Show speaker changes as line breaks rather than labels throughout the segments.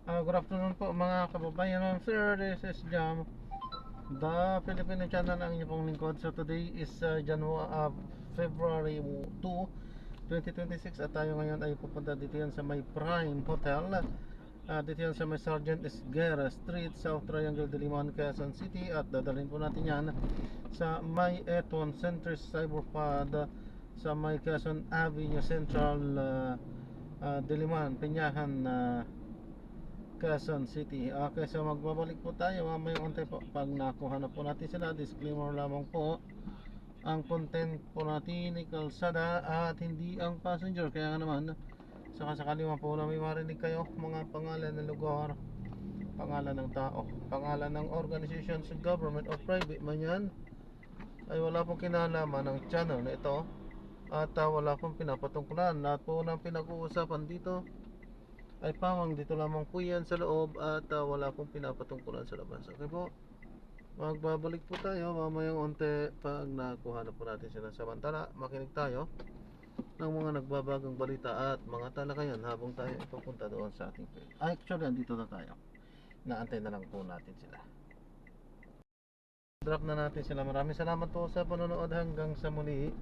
Good afternoon po mga kababayan. Sir, this is Jam, the Filipino channel ang inyong pong lingkod. So today is February 2, 2026 at tayo ngayon ay pupunta dito yan sa may Prime Hotel. Dito yan sa may Sergeant Esguerra Street, South Triangle, Diliman, Quezon City. At dadalhin po natin yan sa may Eton Centris Cyberpad sa may Quezon Avenue Central, Diliman, Pinyahan, Quezon City. Okay, so magbabalik po tayo mamaya unti po pag nakuha na po natin sila. Disclaimer lamang po, ang content po natin ay kalsada at hindi ang passenger. Kaya nga naman, saka sakali man po na may marinig kayo mga pangalan ng lugar, pangalan ng tao, pangalan ng organization sa government or private man yan, ay wala pong kinalaman ng channel na ito. At wala pong pinapatungkulan. Lahat po ng pinag-uusapan dito ay pamang dito lamang po yan sa loob at wala pong pinapatungkulan sa labas. Okay po, magbabalik po tayo mamayang unti pag nakuha na po natin sila. Samantala, makinig tayo ng mga nagbabagong balita at mga talakayan habang tayo ipapunta doon sa ating page. Actually, andito na tayo, naantay na lang po natin sila. Drop na natin sila. Maraming salamat po sa panonood hanggang sa muli.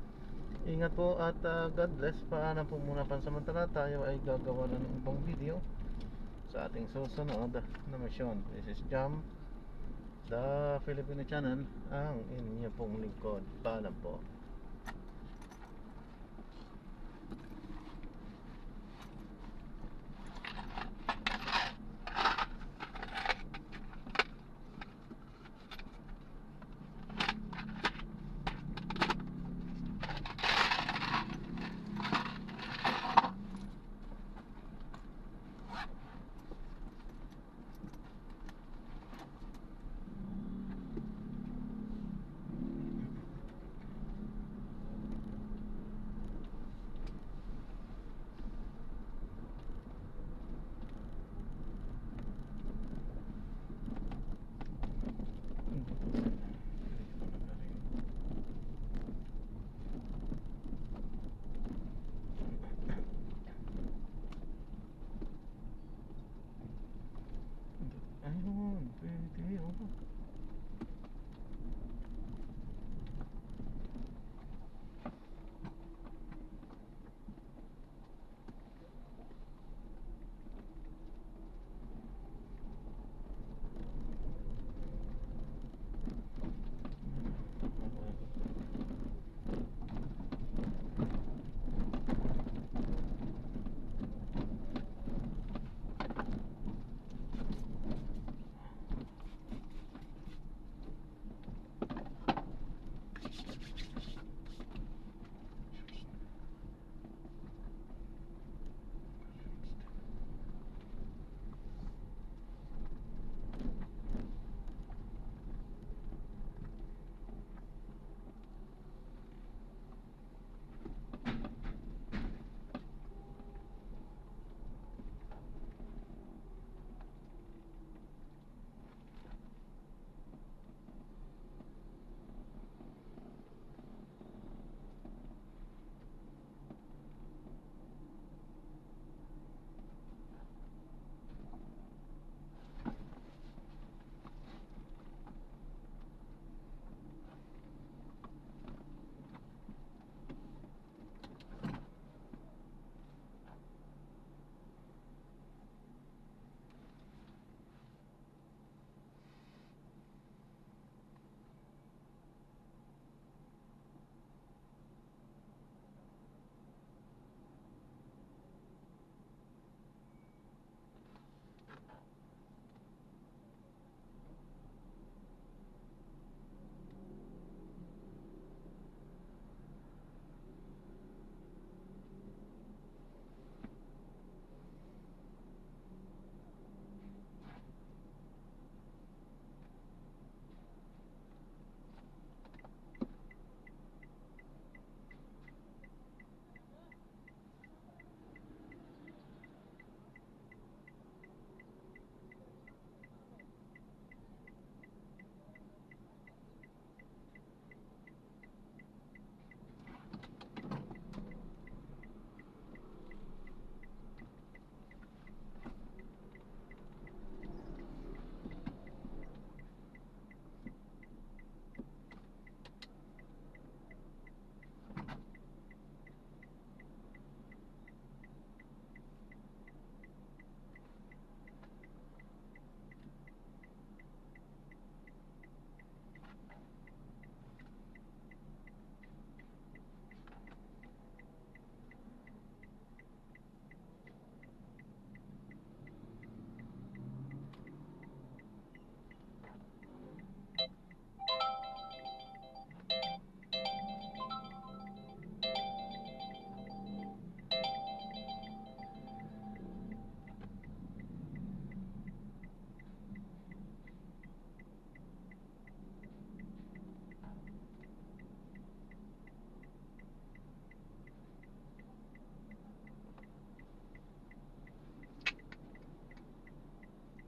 Ingat po at God bless. Paalam po muna pansamantala. Tayo ay gagawa na ng ibang video sa ating susunod na misyon. This is Jam, the Filipino channel, ang inyong pong lingkod. Paalam po.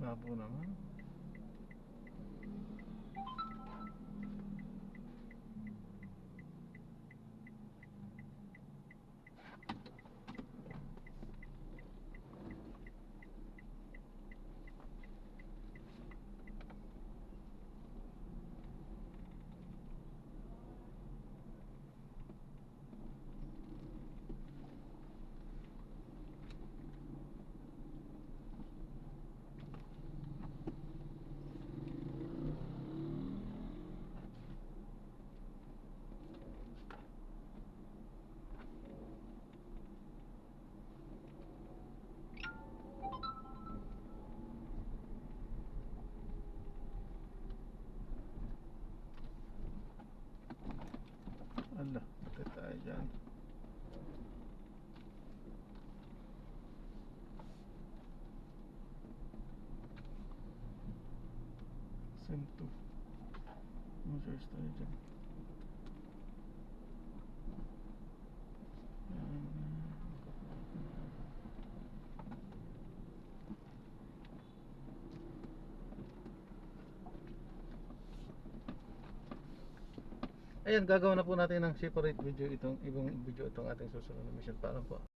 Labo naman. Ala, bakit tayo dyan? Sento. Search tayo dyan. Ayan, gagawa na po natin ng separate video itong ibang video itong ating susunod na mission. Paalam po.